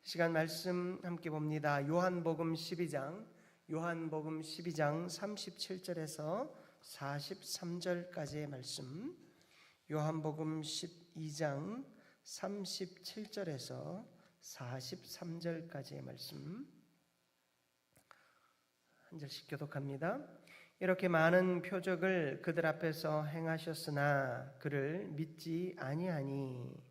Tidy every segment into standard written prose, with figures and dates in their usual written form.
시간 말씀 함께 봅니다. 요한복음 12장 37절에서 43절까지의 말씀. 요한복음 12장 37절에서 43절까지의 말씀. 한 절씩 교독합니다. 이렇게 많은 표적을 그들 앞에서 행하셨으나 그를 믿지 아니하니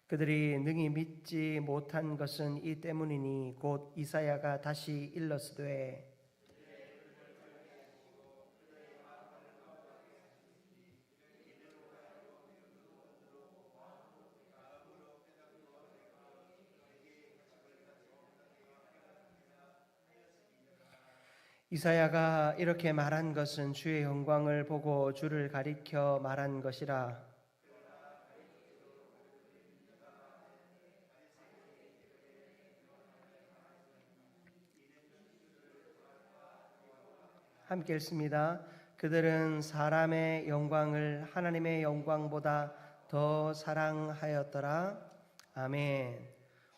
그들이 능히 믿지 못한 것은 이 때문이니 곧 이사야가 다시 일렀으되 이사야가 이렇게 말한 것은 주의 영광을 보고 주를 가리켜 말한 것이라. 함께 읽습니다. 그들은 사람의 영광을 하나님의 영광보다 더 사랑하였더라. 아멘.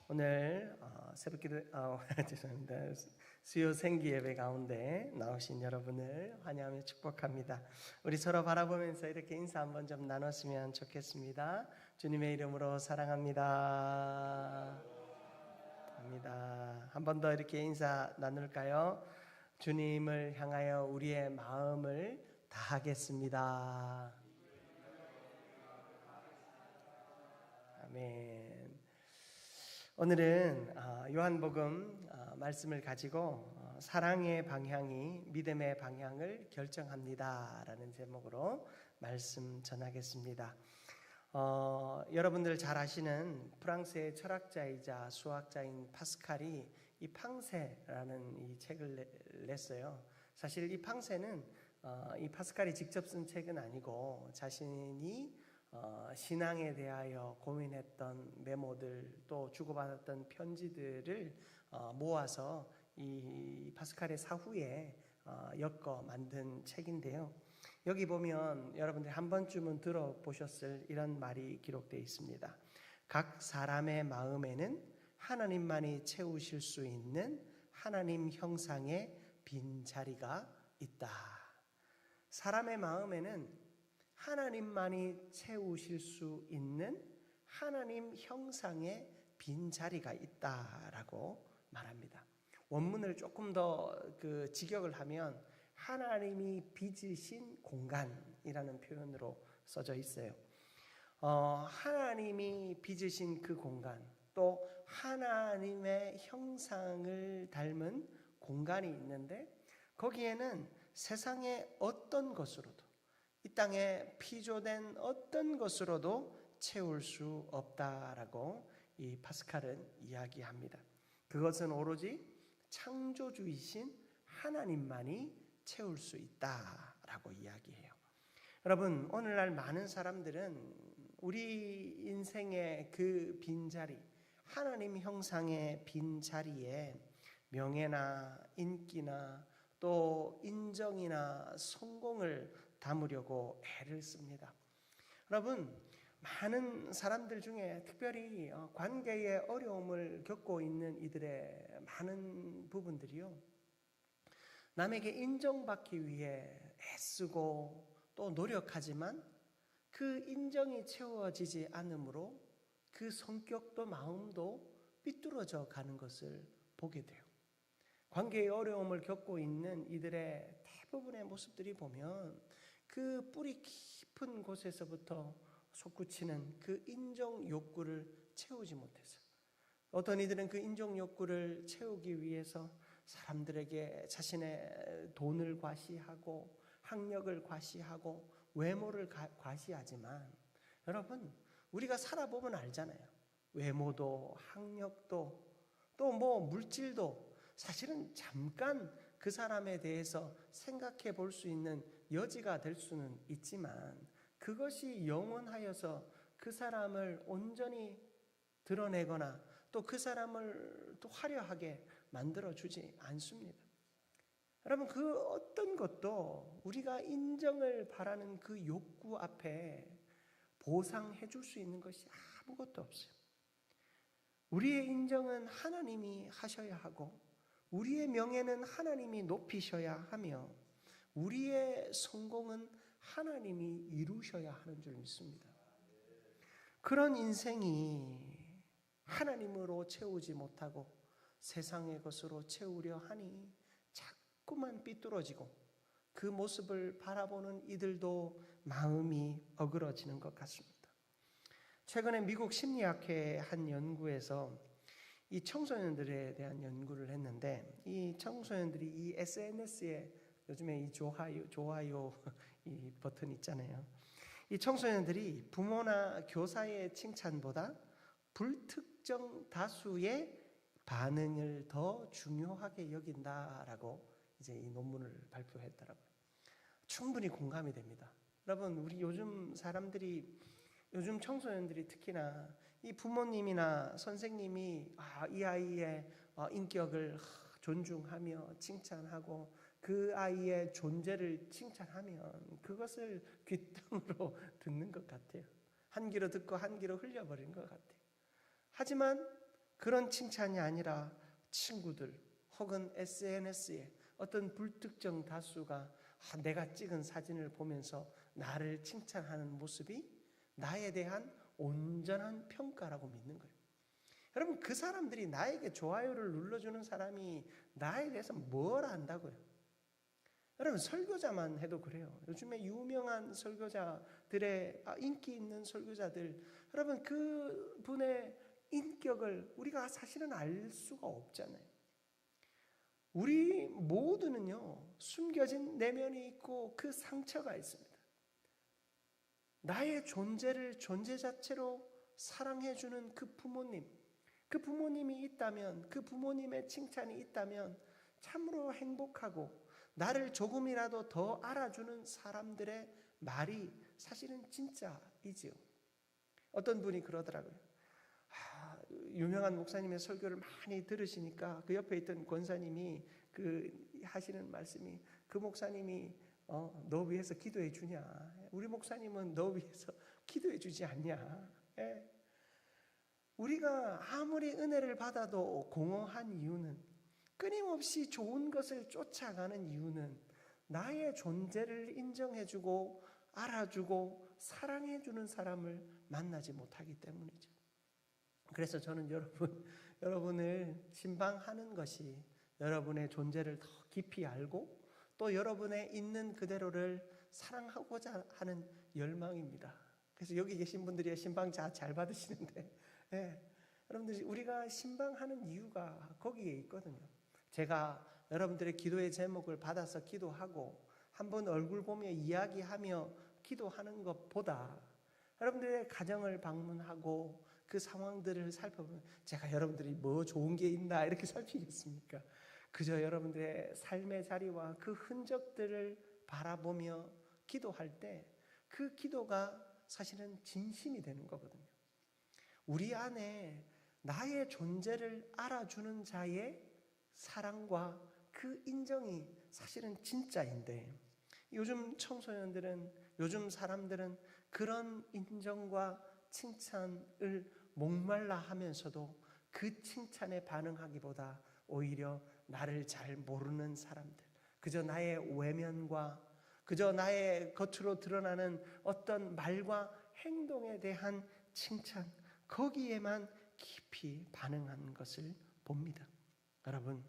오늘 새벽기도 죄송합니다. 수요 생기 예배 가운데 나오신 여러분을 환영하며 축복합니다. 우리 서로 바라보면서 이렇게 인사 한번 좀 나눴으면 좋겠습니다. 주님의 이름으로 사랑합니다. 한 번 더 이렇게 인사 나눌까요? 주님을 향하여 우리의 마음을 다하겠습니다. 아멘. 오늘은 요한복음 말씀을 가지고 사랑의 방향이 믿음의 방향을 결정합니다 라는 제목으로 말씀 전하겠습니다. 여러분들 잘 아시는 프랑스의 철학자이자 수학자인 파스칼이 이 팡세라는 이 책을 냈어요. 사실 이 팡세는 이 파스칼이 직접 쓴 책은 아니고 자신이 신앙에 대하여 고민했던 메모들 또 주고받았던 편지들을 모아서 이 파스칼의 사후에 엮어 만든 책인데요. 여기 보면 여러분들 한 번쯤은 들어보셨을 이런 말이 기록되어 있습니다. 각 사람의 마음에는 하나님만이 채우실 수 있는 하나님 형상의 빈자리가 있다. 사람의 마음에는 하나님만이 채우실 수 있는 하나님 형상의 빈자리가 있다라고 말합니다. 원문을 조금 더 직역을 하면 하나님이 빚으신 공간이라는 표현으로 써져 있어요. 하나님이 빚으신 그 공간, 또 하나님의 형상을 닮은 공간이 있는데 거기에는 세상의 어떤 것으로도 이 땅에 피조된 어떤 것으로도 채울 수 없다라고 이 파스칼은 이야기합니다. 그것은 오로지 창조주이신 하나님만이 채울 수 있다라고 이야기해요. 여러분, 오늘날 많은 사람들은 우리 인생의 그 빈자리, 하나님 형상의 빈자리에 명예나 인기나 또 인정이나 성공을 담으려고 애를 씁니다. 여러분, 많은 사람들 중에 특별히 관계의 어려움을 겪고 있는 이들의 많은 부분들이요, 남에게 인정받기 위해 애쓰고 또 노력하지만 그 인정이 채워지지 않으므로 그 성격도 마음도 삐뚤어져 가는 것을 보게 돼요. 관계의 어려움을 겪고 있는 이들의 대부분의 모습들이 보면 그 뿌리 깊은 곳에서부터 솟구치는 그 인정 욕구를 채우지 못해서, 어떤 이들은 그 인정 욕구를 채우기 위해서 사람들에게 자신의 돈을 과시하고 학력을 과시하고 외모를 과시하지만, 여러분, 우리가 살아보면 알잖아요. 외모도 학력도 또 물질도 사실은 잠깐 그 사람에 대해서 생각해 볼 수 있는 여지가 될 수는 있지만 그것이 영원하여서 그 사람을 온전히 드러내거나 또 그 사람을 또 화려하게 만들어주지 않습니다. 여러분, 그 어떤 것도 우리가 인정을 바라는 그 욕구 앞에 보상해 줄 수 있는 것이 아무것도 없어요. 우리의 인정은 하나님이 하셔야 하고, 우리의 명예는 하나님이 높이셔야 하며, 우리의 성공은 하나님이 이루셔야 하는 줄 믿습니다. 그런 인생이 하나님으로 채우지 못하고 세상의 것으로 채우려 하니 자꾸만 삐뚤어지고, 그 모습을 바라보는 이들도 마음이 어그러지는 것 같습니다. 최근에 미국 심리학회 한 연구에서 이 청소년들에 대한 연구를 했는데, 이 청소년들이 이 SNS에 요즘에 이 좋아요 이 버튼 있잖아요. 이 청소년들이 부모나 교사의 칭찬보다 불특정 다수의 반응을 더 중요하게 여긴다라고 이제 이 논문을 발표했더라고요. 충분히 공감이 됩니다. 여러분, 우리 요즘 청소년들이 특히나 이 부모님이나 선생님이 이 아이의 인격을 존중하며 칭찬하고 그 아이의 존재를 칭찬하면 그것을 귓등으로 듣는 것 같아요. 한 귀로 듣고 한 귀로 흘려버리는 것 같아요. 하지만 그런 칭찬이 아니라 친구들 혹은 SNS에 어떤 불특정 다수가 내가 찍은 사진을 보면서 나를 칭찬하는 모습이 나에 대한 온전한 평가라고 믿는 거예요. 여러분, 그 사람들이 나에게 좋아요를 눌러주는 사람이 나에 대해서 뭘 안다고요? 여러분, 설교자만 해도 그래요. 요즘에 유명한 설교자들의 인기 있는 설교자들, 여러분, 그 분의 인격을 우리가 사실은 알 수가 없잖아요. 우리 모두는요, 숨겨진 내면이 있고 그 상처가 있습니다. 나의 존재를 존재 자체로 사랑해주는 그 부모님이 있다면, 그 부모님의 칭찬이 있다면 참으로 행복하고, 나를 조금이라도 더 알아주는 사람들의 말이 사실은 진짜이지요. 어떤 분이 그러더라고요. 유명한 목사님의 설교를 많이 들으시니까 그 옆에 있던 권사님이 하시는 말씀이, 그 목사님이 너 위해서 기도해 주냐? 우리 목사님은 너 위해서 기도해 주지 않냐? 예. 우리가 아무리 은혜를 받아도 공허한 이유는, 끊임없이 좋은 것을 쫓아가는 이유는 나의 존재를 인정해주고 알아주고 사랑해주는 사람을 만나지 못하기 때문이죠. 그래서 저는 여러분을 신방하는 것이 여러분의 존재를 더 깊이 알고 또 여러분의 있는 그대로를 사랑하고자 하는 열망입니다. 그래서 여기 계신 분들이 신방 잘 받으시는데, 여러분들이 우리가 신방하는 이유가 거기에 있거든요. 제가 여러분들의 기도의 제목을 받아서 기도하고 한번 얼굴 보며 이야기하며 기도하는 것보다 여러분들의 가정을 방문하고 그 상황들을 살펴보면 제가 여러분들이 뭐 좋은 게 있나 이렇게 살피겠습니까? 그저 여러분들의 삶의 자리와 그 흔적들을 바라보며 기도할 때 그 기도가 사실은 진심이 되는 거거든요. 우리 안에 나의 존재를 알아주는 자의 사랑과 그 인정이 사실은 진짜인데, 요즘 청소년들은, 요즘 사람들은 그런 인정과 칭찬을 목말라 하면서도 그 칭찬에 반응하기보다 오히려 나를 잘 모르는 사람들, 그저 나의 외면과 그저 나의 겉으로 드러나는 어떤 말과 행동에 대한 칭찬, 거기에만 깊이 반응하는 것을 봅니다. 여러분,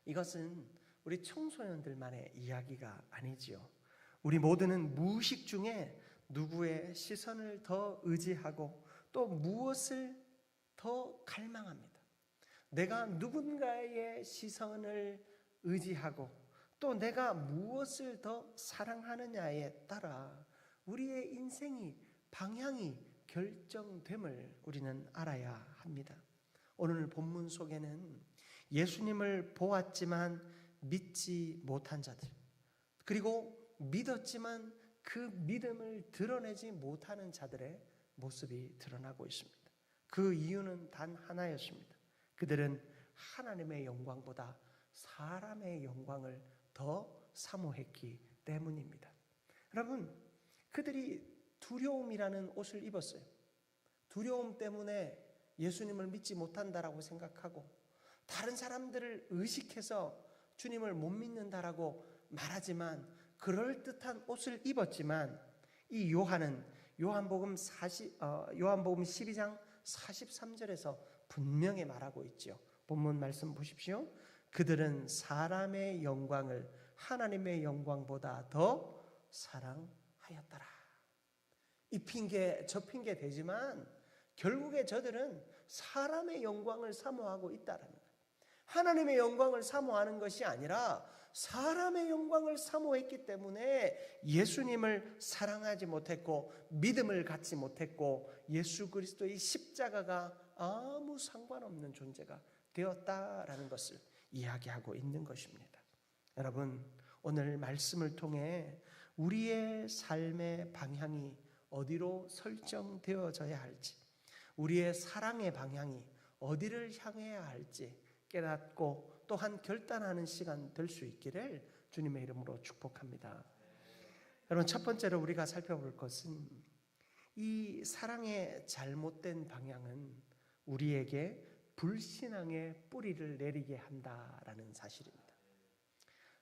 이것은 우리 청소년들만의 이야기가 아니지요. 우리 모두는 무의식 중에 누구의 시선을 더 의지하고 또 무엇을 더 갈망합니다. 내가 누군가의 시선을 의지하고 또 내가 무엇을 더 사랑하느냐에 따라 우리의 인생이, 방향이 결정됨을 우리는 알아야 합니다. 오늘 본문 속에는 예수님을 보았지만 믿지 못한 자들, 그리고 믿었지만 그 믿음을 드러내지 못하는 자들의 모습이 드러나고 있습니다. 그 이유는 단 하나였습니다. 그들은 하나님의 영광보다 사람의 영광을 더 사모했기 때문입니다. 여러분, 그들이 두려움이라는 옷을 입었어요. 두려움 때문에 예수님을 믿지 못한다라고 생각하고 다른 사람들을 의식해서 주님을 못 믿는다라고 말하지만 그럴듯한 옷을 입었지만 이 요한은 요한복음 12장 43절에서 분명히 말하고 있죠. 본문 말씀 보십시오. 그들은 사람의 영광을 하나님의 영광보다 더 사랑하였더라. 이 핑계 저 핑계 되지만 결국에 저들은 사람의 영광을 사모하고 있다라는 거예요. 하나님의 영광을 사모하는 것이 아니라 사람의 영광을 사모했기 때문에 예수님을 사랑하지 못했고 믿음을 갖지 못했고 예수 그리스도의 십자가가 아무 상관없는 존재가 되었다라는 것을 이야기하고 있는 것입니다. 여러분, 오늘 말씀을 통해 우리의 삶의 방향이 어디로 설정되어져야 할지, 우리의 사랑의 방향이 어디를 향해야 할지 깨닫고 또한 결단하는 시간 될 수 있기를 주님의 이름으로 축복합니다. 여러분, 첫 번째로 우리가 살펴볼 것은 이 사랑의 잘못된 방향은 우리에게 불신앙의 뿌리를 내리게 한다라는 사실입니다.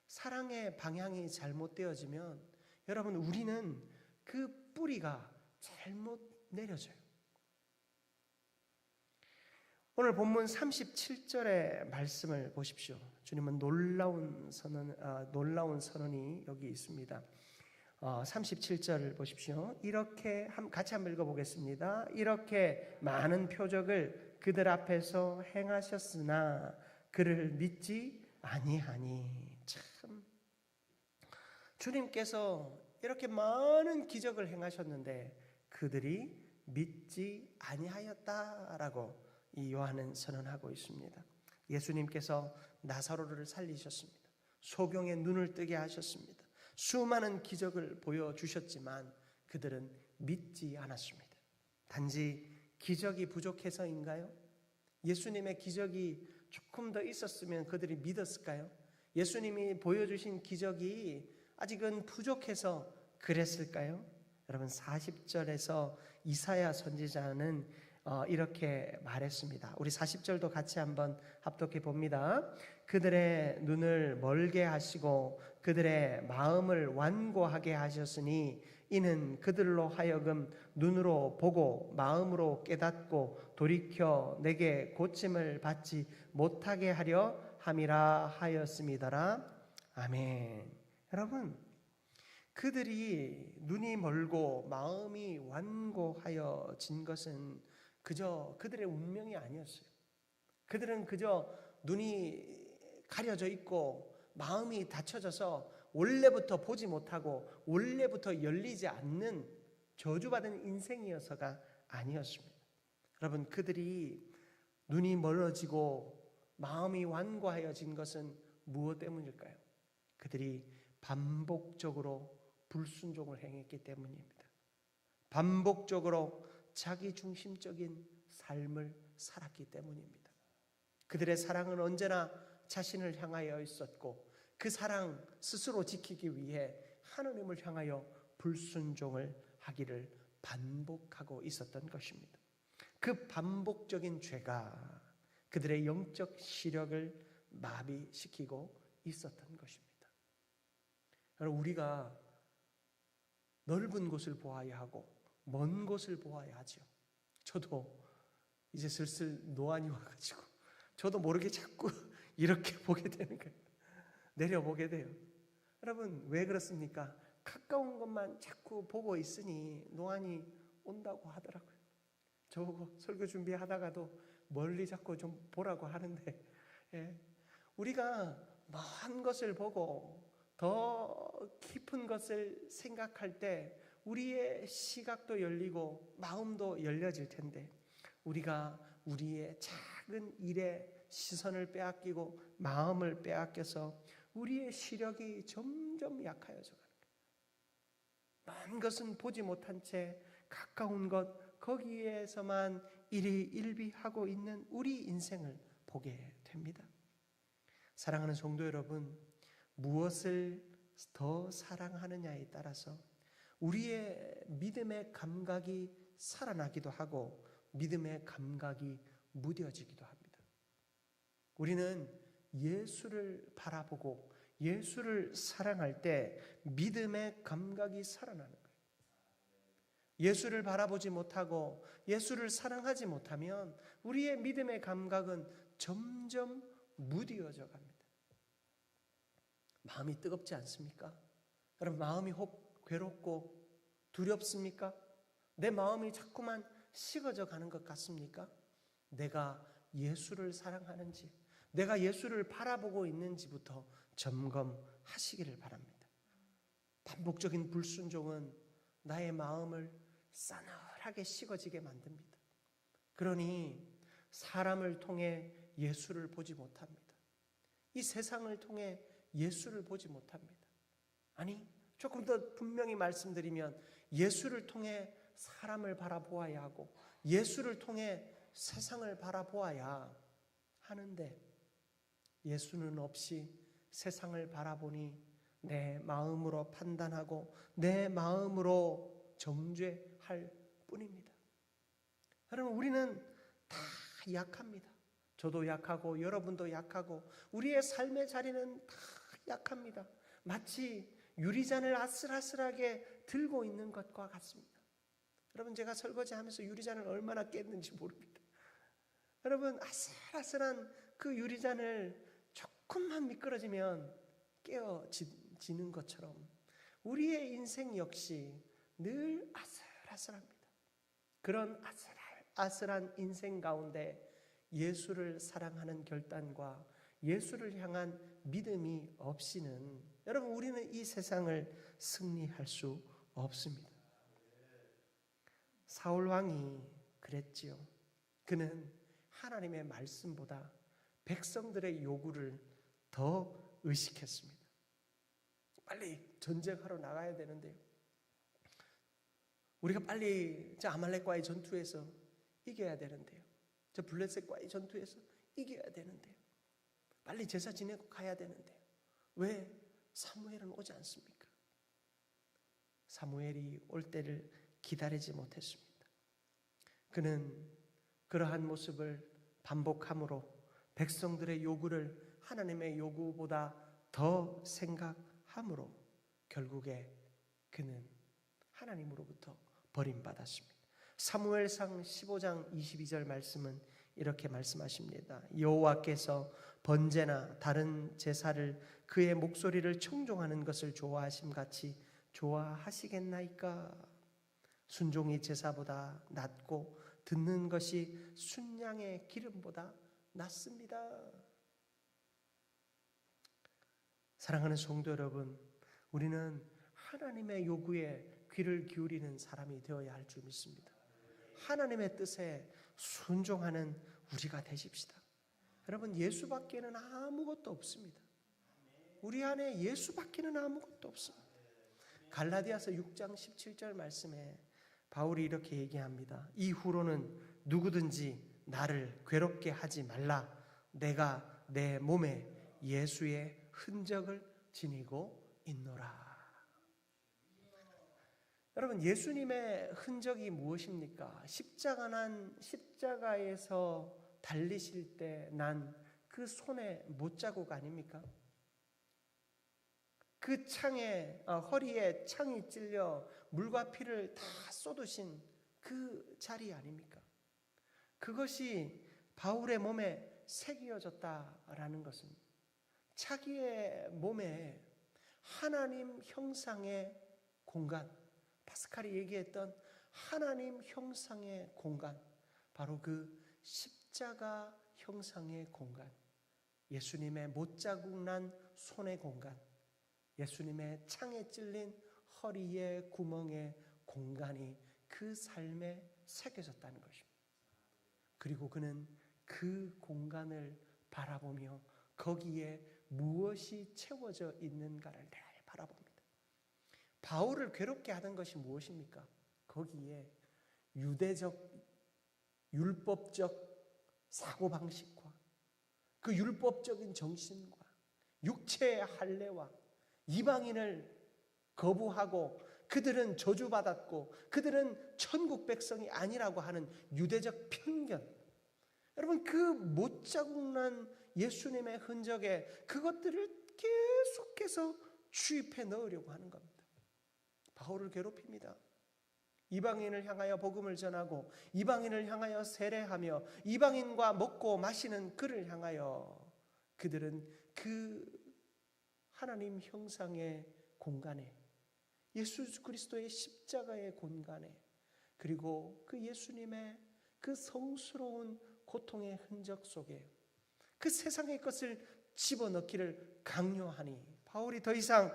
사랑의 방향이 잘못되어지면 여러분, 우리는 그 뿌리가 잘못 내려져요. 오늘 본문 37절의 말씀을 보십시오. 주님은 놀라운 선언이 여기 있습니다. 37절을 보십시오. 이렇게 같이 한번 읽어보겠습니다. 이렇게 많은 표적을 그들 앞에서 행하셨으나 그를 믿지 아니하니. 참, 주님께서 이렇게 많은 기적을 행하셨는데 그들이 믿지 아니하였다라고 이 요한은 선언하고 있습니다. 예수님께서 나사로를 살리셨습니다. 소경의 눈을 뜨게 하셨습니다. 수많은 기적을 보여주셨지만 그들은 믿지 않았습니다. 단지 기적이 부족해서인가요? 예수님의 기적이 조금 더 있었으면 그들이 믿었을까요? 예수님이 보여주신 기적이 아직은 부족해서 그랬을까요? 여러분, 40절에서 이사야 선지자는 이렇게 말했습니다. 우리 40절도 같이 한번 합독해 봅니다. 그들의 눈을 멀게 하시고 그들의 마음을 완고하게 하셨으니 이는 그들로 하여금 눈으로 보고 마음으로 깨닫고 돌이켜 내게 고침을 받지 못하게 하려 함이라 하였음이더라. 아멘. 여러분, 그들이 눈이 멀고 마음이 완고하여진 것은 그저 그들의 운명이 아니었어요. 그들은 그저 눈이 가려져 있고 마음이 닫혀져서 원래부터 보지 못하고 원래부터 열리지 않는 저주받은 인생이어서가 아니었습니다. 여러분, 그들이 눈이 멀어지고 마음이 완고하여진 것은 무엇 때문일까요? 그들이 반복적으로 불순종을 행했기 때문입니다. 반복적으로 자기 중심적인 삶을 살았기 때문입니다. 그들의 사랑은 언제나 자신을 향하여 있었고 그 사랑 스스로 지키기 위해 하나님을 향하여 불순종을 하기를 반복하고 있었던 것입니다. 그 반복적인 죄가 그들의 영적 시력을 마비시키고 있었던 것입니다. 여러분, 우리가 넓은 곳을 보아야 하고 먼 곳을 보아야 하죠. 저도 이제 슬슬 노안이 와가지고 저도 모르게 자꾸 이렇게 보게 되는 거예요. 내려보게 돼요. 여러분, 왜 그렇습니까? 가까운 것만 자꾸 보고 있으니 노안이 온다고 하더라고요. 저보고 설교 준비하다가도 멀리 자꾸 좀 보라고 하는데, 우리가 먼 것을 보고 더 깊은 것을 생각할 때 우리의 시각도 열리고 마음도 열려질 텐데, 우리가 우리의 작은 일에 시선을 빼앗기고 마음을 빼앗겨서 우리의 시력이 점점 약해져 가는 거예요. 먼 것은 보지 못한 채 가까운 것, 거기에서만 일희일비하고 있는 우리 인생을 보게 됩니다. 됩니다. 사랑하는 성도 여러분, 무엇을 더 사랑하느냐에 따라서 우리의 믿음의 감각이 살아나기도 하고 믿음의 감각이 무뎌지기도 합니다. 우리는 예수를 바라보고 예수를 사랑할 때 믿음의 감각이 살아나는 거예요. 예수를 바라보지 못하고 예수를 사랑하지 못하면 우리의 믿음의 감각은 점점 무뎌져 갑니다. 마음이 뜨겁지 않습니까? 여러분, 마음이 혹 괴롭고 두렵습니까? 내 마음이 자꾸만 식어져 가는 것 같습니까? 내가 예수를 사랑하는지, 내가 예수를 바라보고 있는지부터 점검하시기를 바랍니다. 반복적인 불순종은 나의 마음을 싸늘하게 식어지게 만듭니다. 그러니 사람을 통해 예수를 보지 못합니다. 이 세상을 통해 예수를 보지 못합니다. 아니, 조금 더 분명히 말씀드리면 예수를 통해 사람을 바라보아야 하고 예수를 통해 세상을 바라보아야 하는데 예수는 없이 세상을 바라보니 내 마음으로 판단하고 내 마음으로 정죄할 뿐입니다. 여러분, 우리는 다 약합니다. 저도 약하고 여러분도 약하고 우리의 삶의 자리는 다 약합니다. 마치 유리잔을 아슬아슬하게 들고 있는 것과 같습니다. 여러분, 제가 설거지하면서 유리잔을 얼마나 깼는지 모릅니다. 여러분, 아슬아슬한 그 유리잔을 조금만 미끄러지면 깨어지는 것처럼 우리의 인생 역시 늘 아슬아슬합니다. 그런 아슬아슬한 인생 가운데 예수를 사랑하는 결단과 예수를 향한 믿음이 없이는 여러분, 우리는 이 세상을 승리할 수 없습니다. 사울 왕이 그랬지요. 그는 하나님의 말씀보다 백성들의 요구를 더 의식했습니다. 빨리 전쟁하러 나가야 되는데요. 우리가 빨리 저 아말렉과의 전투에서 이겨야 되는데요. 저 블레셋과의 전투에서 이겨야 되는데요. 빨리 제사 지내고 가야 되는데요. 왜 사무엘은 오지 않습니까? 사무엘이 올 때를 기다리지 못했습니다. 그는 그러한 모습을 반복함으로 백성들의 요구를 하나님의 요구보다 더 생각함으로 결국에 그는 하나님으로부터 버림받았습니다. 사무엘상 15장 22절 말씀은 이렇게 말씀하십니다. 여호와께서 번제나 다른 제사를 그의 목소리를 청종하는 것을 좋아하심같이 좋아하시겠나이까? 순종이 제사보다 낫고 듣는 것이 순양의 기름보다 낫습니다. 사랑하는 성도 여러분, 우리는 하나님의 요구에 귀를 기울이는 사람이 되어야 할 줄 믿습니다. 하나님의 뜻에 순종하는 우리가 되십시다. 여러분, 예수밖에는 아무것도 없습니다. 우리 안에 예수밖에는 아무것도 없습니다. 갈라디아서 6장 17절 말씀에 바울이 이렇게 얘기합니다. 이후로는 누구든지 나를 괴롭게 하지 말라. 내가 내 몸에 예수의 흔적을 지니고 있노라. 여러분, 예수님의 흔적이 무엇입니까? 십자가에서 달리실 때 난 그 손의 못자국 아닙니까? 그 창에 허리에 창이 찔려 물과 피를 다 쏟으신 그 자리 아닙니까? 그것이 바울의 몸에 새겨졌다라는 것입니다. 자기의 몸에 하나님 형상의 공간, 파스칼이 얘기했던 하나님 형상의 공간, 바로 그 십자가 형상의 공간, 예수님의 못자국 난 손의 공간, 예수님의 창에 찔린 허리의 구멍의 공간이 그 삶에 새겨졌다는 것입니다. 그리고 그는 그 공간을 바라보며 거기에 무엇이 채워져 있는가를 늘 바라봅니다. 바울을 괴롭게 하던 것이 무엇입니까? 거기에 유대적, 율법적 사고방식과 그 율법적인 정신과 육체의 할례와 이방인을 거부하고 그들은 저주받았고 그들은 천국 백성이 아니라고 하는 유대적 편견, 여러분 그 못자국난 예수님의 흔적에 그것들을 계속해서 주입해 넣으려고 하는 겁니다. 바울을 괴롭힙니다. 이방인을 향하여 복음을 전하고 이방인을 향하여 세례하며 이방인과 먹고 마시는 그를 향하여 그들은 그 하나님 형상의 공간에, 예수 그리스도의 십자가의 공간에, 그리고 그 예수님의 그 성스러운 고통의 흔적 속에 그 세상의 것을 집어넣기를 강요하니 바울이 더 이상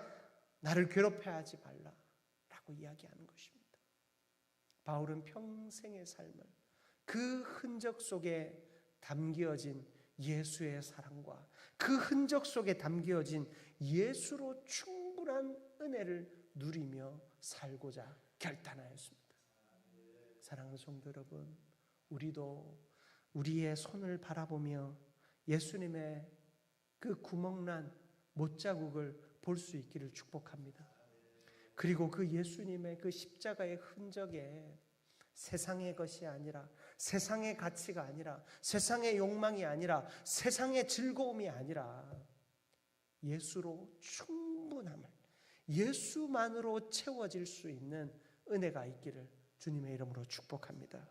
나를 괴롭혀하지 말라라고 이야기하는 것입니다. 바울은 평생의 삶을 그 흔적 속에 담겨진 예수의 사랑과 그 흔적 속에 담겨진 예수로 충분한 은혜를 누리며 살고자 결단하였습니다. 사랑하는 성도 여러분, 우리도 우리의 손을 바라보며 예수님의 그 구멍난 못자국을 볼 수 있기를 축복합니다. 그리고 그 예수님의 그 십자가의 흔적에 세상의 것이 아니라, 세상의 가치가 아니라, 세상의 욕망이 아니라, 세상의 즐거움이 아니라 예수로 충분함을, 예수만으로 채워질 수 있는 은혜가 있기를 주님의 이름으로 축복합니다.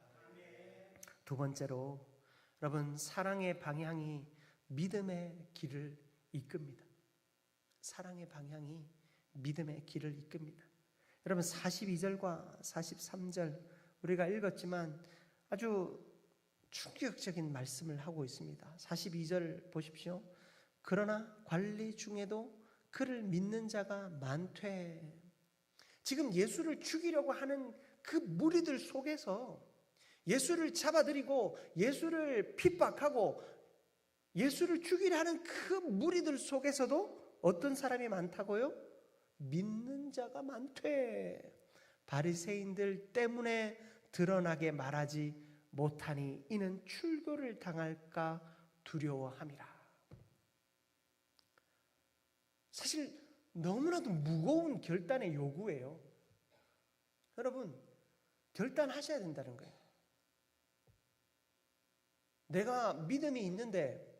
두 번째로, 여러분, 사랑의 방향이 믿음의 길을 이끕니다. 사랑의 방향이 믿음의 길을 이끕니다. 여러분, 42절과 43절 우리가 읽었지만 아주 충격적인 말씀을 하고 있습니다. 42절 보십시오. 그러나 관리 중에도 그를 믿는 자가 많되. 지금 예수를 죽이려고 하는 그 무리들 속에서 예수를 잡아들이고 예수를 핍박하고 예수를 죽이려 하는 그 무리들 속에서도 어떤 사람이 많다고요? 믿는 자가 많되. 바리새인들 때문에 드러나게 말하지 못하니 이는 출교를 당할까 두려워함이라. 사실 너무나도 무거운 결단의 요구예요. 여러분, 결단하셔야 된다는 거예요. 내가 믿음이 있는데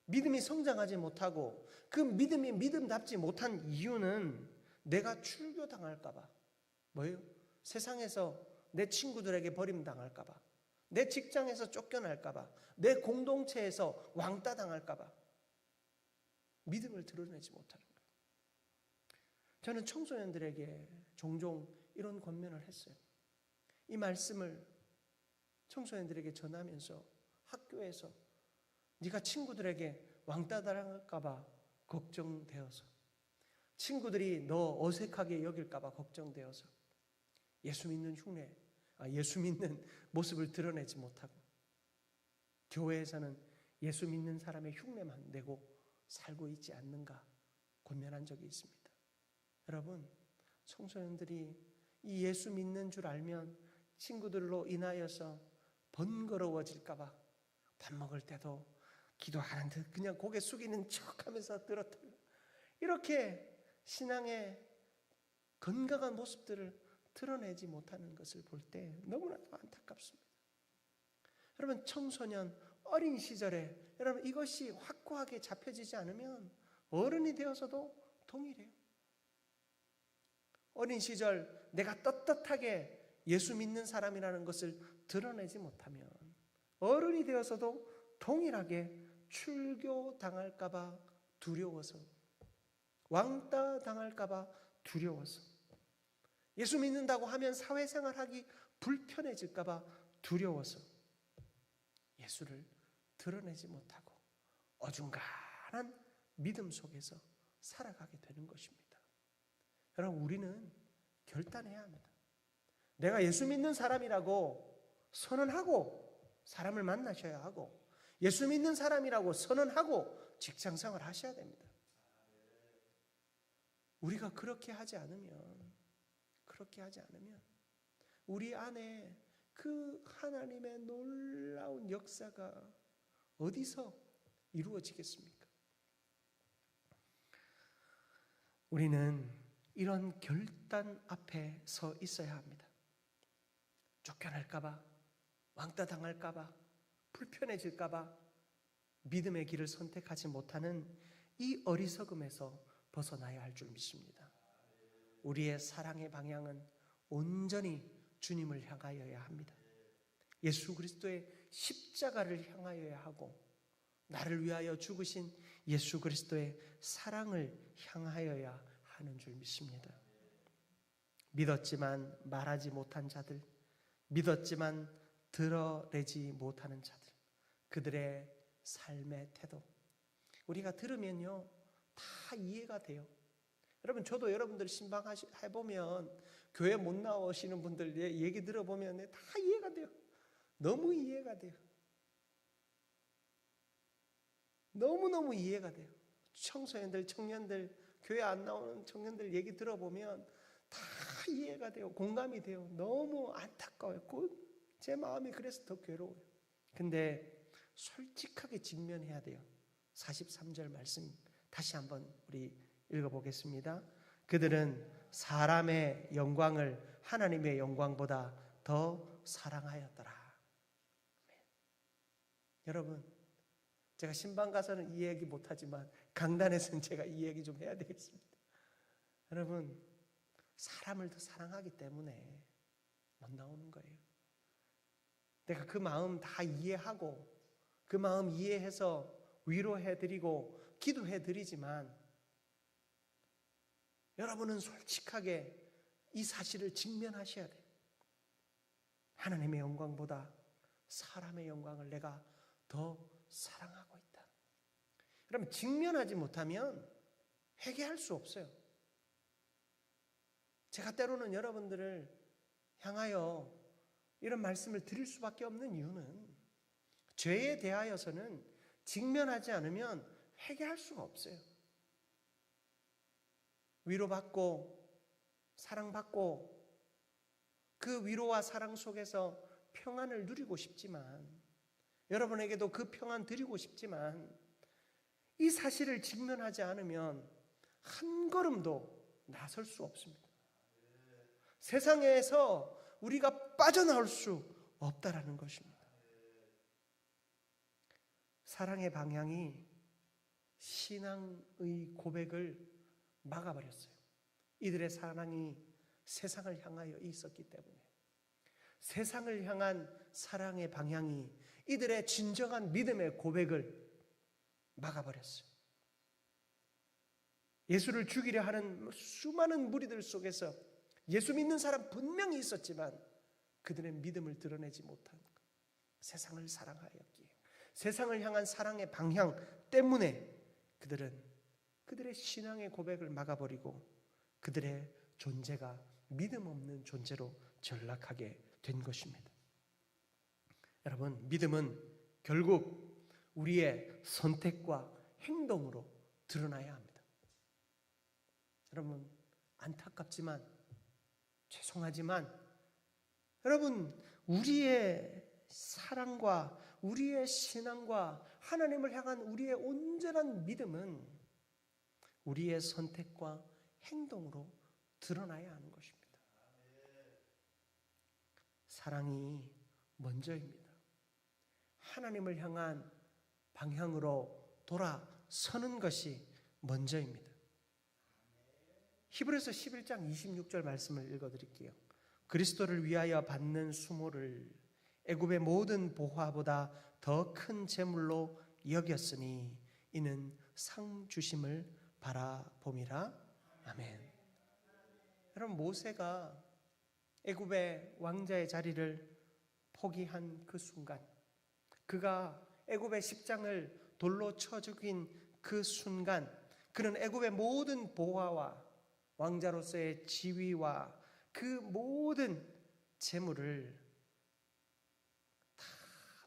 믿음이 성장하지 못하고 그 믿음이 믿음답지 못한 이유는 내가 출교당할까 봐. 뭐예요? 세상에서 내 친구들에게 버림당할까 봐, 내 직장에서 쫓겨날까 봐, 내 공동체에서 왕따 당할까 봐 믿음을 드러내지 못하는 거예요. 저는 청소년들에게 종종 이런 권면을 했어요. 이 말씀을 청소년들에게 전하면서 학교에서 네가 친구들에게 왕따 당할까 봐 걱정되어서, 친구들이 너 어색하게 여길까 봐 걱정되어서 예수 믿는 예수 믿는 모습을 드러내지 못하고 교회에서는 예수 믿는 사람의 흉내만 내고 살고 있지 않는가 권면한 적이 있습니다. 여러분, 청소년들이 이 예수 믿는 줄 알면 친구들로 인하여서 번거로워질까 봐 밥 먹을 때도 기도하는 듯 그냥 고개 숙이는 척하면서 들었다, 이렇게 신앙의 건강한 모습들을 드러내지 못하는 것을 볼 때 너무나도 안타깝습니다. 여러분, 청소년 어린 시절에 여러분 이것이 확고하게 잡혀지지 않으면 어른이 되어서도 동일해요. 어린 시절 내가 떳떳하게 예수 믿는 사람이라는 것을 드러내지 못하면 어른이 되어서도 동일하게 출교 당할까 봐 두려워서, 왕따 당할까 봐 두려워서, 예수 믿는다고 하면 사회생활하기 불편해질까 봐 두려워서 예수를 드러내지 못하고 어중간한 믿음 속에서 살아가게 되는 것입니다. 여러분, 우리는 결단해야 합니다. 내가 예수 믿는 사람이라고 선언하고 사람을 만나셔야 하고, 예수 믿는 사람이라고 선언하고 직장생활 하셔야 됩니다. 우리가 그렇게 하지 않으면 우리 안에 그 하나님의 놀라운 역사가 어디서 이루어지겠습니까? 우리는 이런 결단 앞에 서 있어야 합니다. 쫓겨날까봐, 왕따 당할까봐, 불편해질까봐 믿음의 길을 선택하지 못하는 이 어리석음에서 벗어나야 할 줄 믿습니다. 우리의 사랑의 방향은 온전히 주님을 향하여야 합니다. 예수 그리스도의 십자가를 향하여야 하고, 나를 위하여 죽으신 예수 그리스도의 사랑을 향하여야 하는 줄 믿습니다. 믿었지만 말하지 못한 자들, 믿었지만 드러내지 못하는 자들, 그들의 삶의 태도, 우리가 들으면요 다 이해가 돼요. 여러분, 저도 여러분들 신방해보면 교회 못 나오시는 분들 얘기 들어보면 다 이해가 돼요. 너무 이해가 돼요. 너무너무 이해가 돼요. 청소년들, 청년들, 교회 안 나오는 청년들 얘기 들어보면 다 이해가 돼요. 공감이 돼요. 너무 안타까워요. 제 마음이 그래서 더 괴로워요. 근데 솔직하게 직면해야 돼요. 43절 말씀 다시 한번 우리 읽어보겠습니다. 그들은 사람의 영광을 하나님의 영광보다 더 사랑하였더라. 여러분, 제가 신방 가서는 이 얘기 못하지만 강단에서는 제가 이 얘기 좀 해야 되겠습니다. 여러분, 사람을 더 사랑하기 때문에 못 나오는 거예요. 내가 그 마음 다 이해하고 그 마음 이해해서 위로해드리고 기도해드리지만, 여러분은 솔직하게 이 사실을 직면하셔야 돼요. 하나님의 영광보다 사람의 영광을 내가 더 사랑하고 있다. 그러면 직면하지 못하면 회개할 수 없어요. 제가 때로는 여러분들을 향하여 이런 말씀을 드릴 수밖에 없는 이유는, 죄에 대하여서는 직면하지 않으면 회개할 수가 없어요. 위로받고 사랑받고 그 위로와 사랑 속에서 평안을 누리고 싶지만, 여러분에게도 그 평안 드리고 싶지만, 이 사실을 직면하지 않으면 한 걸음도 나설 수 없습니다. 세상에서 우리가 빠져나올 수 없다라는 것입니다. 사랑의 방향이 신앙의 고백을 막아버렸어요. 이들의 사랑이 세상을 향하여 있었기 때문에, 세상을 향한 사랑의 방향이 이들의 진정한 믿음의 고백을 막아버렸어요. 예수를 죽이려 하는 수많은 무리들 속에서 예수 믿는 사람 분명히 있었지만 그들의 믿음을 드러내지 못한 것, 세상을 사랑하였기에, 세상을 향한 사랑의 방향 때문에 그들은 그들의 신앙의 고백을 막아버리고 그들의 존재가 믿음 없는 존재로 전락하게 된 것입니다. 여러분, 믿음은 결국 우리의 선택과 행동으로 드러나야 합니다. 여러분, 안타깝지만 죄송하지만 여러분, 우리의 사랑과 우리의 신앙과 하나님을 향한 우리의 온전한 믿음은 우리의 선택과 행동으로 드러나야 하는 것입니다. 사랑이 먼저입니다. 하나님을 향한 방향으로 돌아서는 것이 먼저입니다. 히브리서 11장 26절 말씀을 읽어드릴게요. 그리스도를 위하여 받는 수모를 애굽의 모든 보화보다 더 큰 재물로 여겼으니 이는 상 주심을 바라봄이라. 아멘. 여러분, 모세가 애굽의 왕자의 자리를 포기한 그 순간, 그가 애굽의 십장을 돌로 쳐 죽인 그 순간, 그는 애굽의 모든 보화와 왕자로서의 지위와 그 모든 재물을 다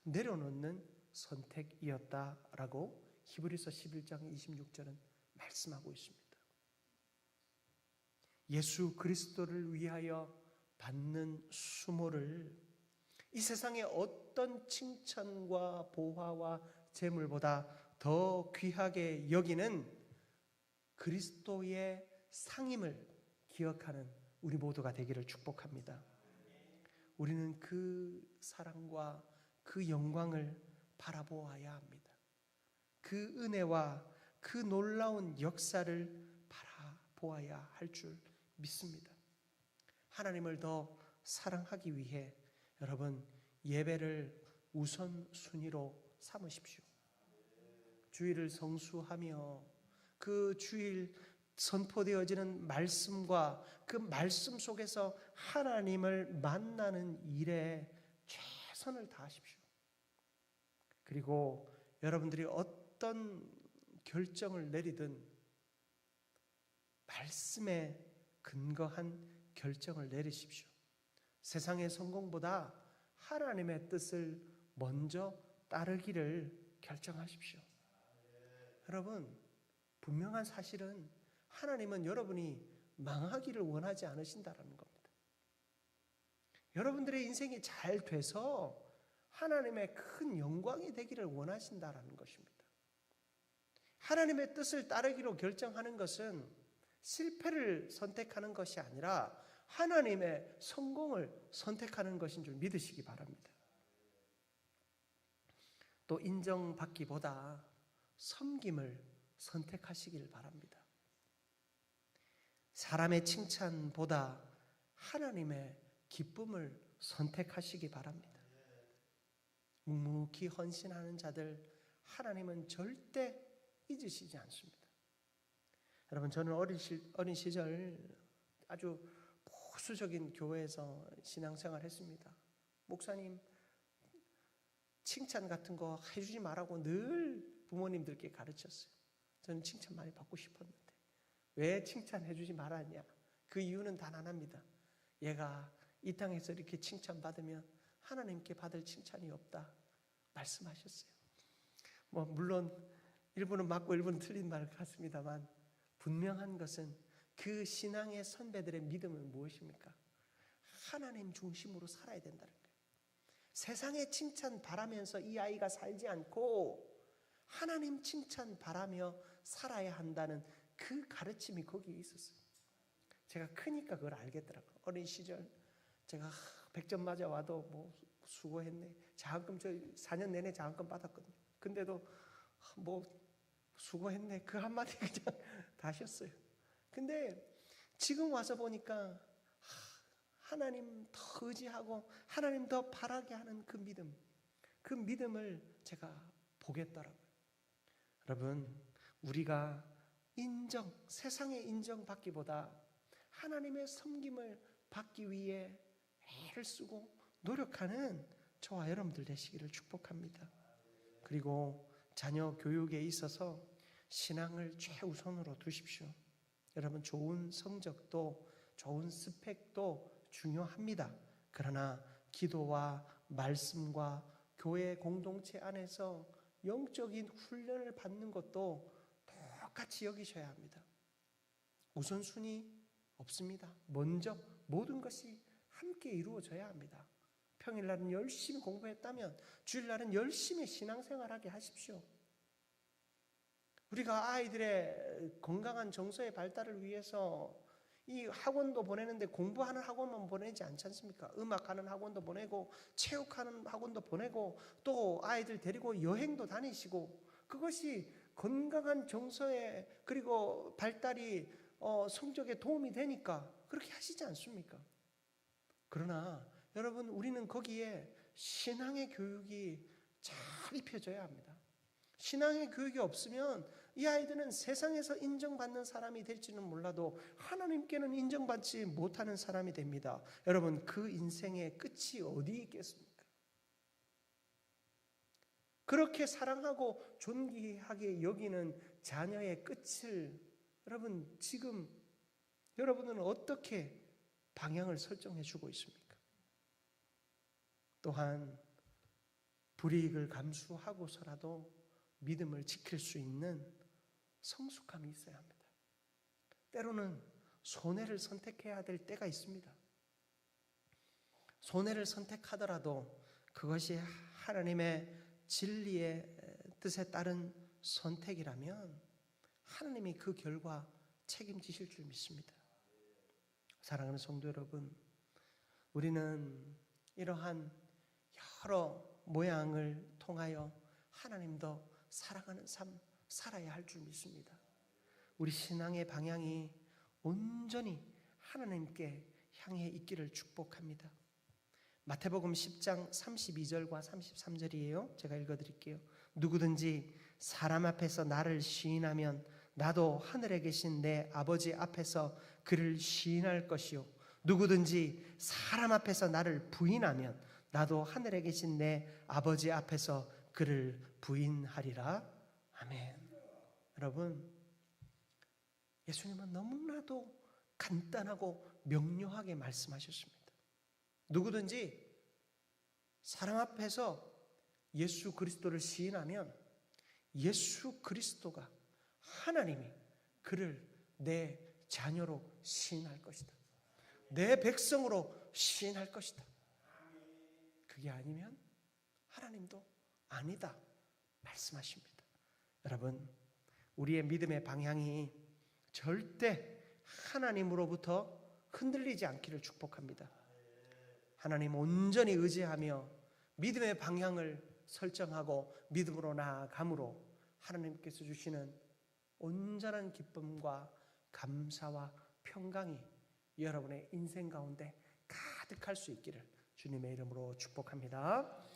내려놓는 선택이었다라고 히브리서 11장 26절은 말씀하고 있습니다. 예수 그리스도를 위하여 받는 수모를 이 세상의 어떤 칭찬과 보화와 재물보다 더 귀하게 여기는 그리스도의 상임을 기억하는 우리 모두가 되기를 축복합니다. 우리는 그 사랑과 그 영광을 바라보아야 합니다. 그 은혜와 그 놀라운 역사를 바라보아야 할 줄 믿습니다. 하나님을 더 사랑하기 위해 여러분 예배를 우선순위로 삼으십시오. 주일을 성수하며 그 주일 선포되어지는 말씀과 그 말씀 속에서 하나님을 만나는 일에 최선을 다하십시오. 그리고 여러분들이 어떤 결정을 내리든 말씀에 근거한 결정을 내리십시오. 세상의 성공보다 하나님의 뜻을 먼저 따르기를 결정하십시오. 여러분, 분명한 사실은 하나님은 여러분이 망하기를 원하지 않으신다는 겁니다. 여러분들의 인생이 잘 돼서 하나님의 큰 영광이 되기를 원하신다는 것입니다. 하나님의 뜻을 따르기로 결정하는 것은 실패를 선택하는 것이 아니라 하나님의 성공을 선택하는 것인 줄 믿으시기 바랍니다. 또 인정받기보다 섬김을 선택하시길 바랍니다. 사람의 칭찬보다 하나님의 기쁨을 선택하시기 바랍니다. 묵묵히 헌신하는 자들 하나님은 절대 잊으시지 않습니다. 여러분, 저는 어린 시절 아주 보수적인 교회에서 신앙생활을 했습니다. 목사님 칭찬 같은 거 해주지 말라고 늘 부모님들께 가르쳤어요. 저는 칭찬 많이 받고 싶었는데 왜 칭찬해주지 말았냐? 그 이유는 단 하나입니다. 얘가 이 땅에서 이렇게 칭찬받으면 하나님께 받을 칭찬이 없다 말씀하셨어요. 물론 일부는 맞고 일부는 틀린 말 같습니다만 분명한 것은 그 신앙의 선배들의 믿음은 무엇입니까? 하나님 중심으로 살아야 된다는 거예요. 세상의 칭찬 바라면서 이 아이가 살지 않고 하나님 칭찬 바라며 살아야 한다는 그 가르침이 거기에 있었어요. 제가 크니까 그걸 알겠더라고요. 어린 시절 제가 100점 맞아 와도 수고했네. 장학금 저 4년 내내 장학금 받았거든요. 근데도 수고했네. 그 한마디 그냥 다 하셨어요. 근데 지금 와서 보니까 하나님 더 의지하고 하나님 더 바라게 하는 그 믿음을 제가 보겠더라고요. 여러분, 우리가 세상의 인정받기보다 하나님의 섬김을 받기 위해 애를 쓰고 노력하는 저와 여러분들 되시기를 축복합니다. 그리고 자녀 교육에 있어서 신앙을 최우선으로 두십시오. 여러분, 좋은 성적도 좋은 스펙도 중요합니다. 그러나 기도와 말씀과 교회 공동체 안에서 영적인 훈련을 받는 것도 똑같이 여기셔야 합니다. 우선순위 없습니다. 먼저 모든 것이 함께 이루어져야 합니다. 평일날은 열심히 공부했다면 주일날은 열심히 신앙생활하게 하십시오. 우리가 아이들의 건강한 정서의 발달을 위해서 이 학원도 보내는데 공부하는 학원만 보내지 않지 않습니까? 음악하는 학원도 보내고 체육하는 학원도 보내고 또 아이들 데리고 여행도 다니시고 그것이 건강한 정서에 그리고 발달이 성적에 도움이 되니까 그렇게 하시지 않습니까? 그러나 여러분, 우리는 거기에 신앙의 교육이 잘 입혀져야 합니다. 신앙의 교육이 없으면 이 아이들은 세상에서 인정받는 사람이 될지는 몰라도 하나님께는 인정받지 못하는 사람이 됩니다. 여러분, 그 인생의 끝이 어디 있겠습니까? 그렇게 사랑하고 존귀하게 여기는 자녀의 끝을 여러분, 지금 여러분은 어떻게 방향을 설정해 주고 있습니까? 또한 불이익을 감수하고서라도 믿음을 지킬 수 있는 성숙함이 있어야 합니다. 때로는 손해를 선택해야 될 때가 있습니다. 손해를 선택하더라도 그것이 하나님의 진리의 뜻에 따른 선택이라면 하나님이 그 결과 책임지실 줄 믿습니다. 사랑하는 성도 여러분, 우리는 이러한 여러 모양을 통하여 하나님도 사랑하는 삶 살아야 할 줄 믿습니다. 우리 신앙의 방향이 온전히 하나님께 향해 있기를 축복합니다. 마태복음 10장 32절과 33절이에요. 제가 읽어드릴게요. 누구든지 사람 앞에서 나를 시인하면 나도 하늘에 계신 내 아버지 앞에서 그를 시인할 것이요, 누구든지 사람 앞에서 나를 부인하면 나도 하늘에 계신 내 아버지 앞에서 그를 부인하리라. 아멘. 여러분, 예수님은 너무나도 간단하고 명료하게 말씀하셨습니다. 누구든지 사람 앞에서 예수 그리스도를 시인하면 예수 그리스도가, 하나님이 그를 내 자녀로 시인할 것이다. 내 백성으로 시인할 것이다. 그게 아니면 하나님도 아니다 말씀하십니다. 여러분, 우리의 믿음의 방향이 절대 하나님으로부터 흔들리지 않기를 축복합니다. 하나님 온전히 의지하며 믿음의 방향을 설정하고 믿음으로 나아감으로 하나님께서 주시는 온전한 기쁨과 감사와 평강이 여러분의 인생 가운데 가득할 수 있기를 주님의 이름으로 축복합니다.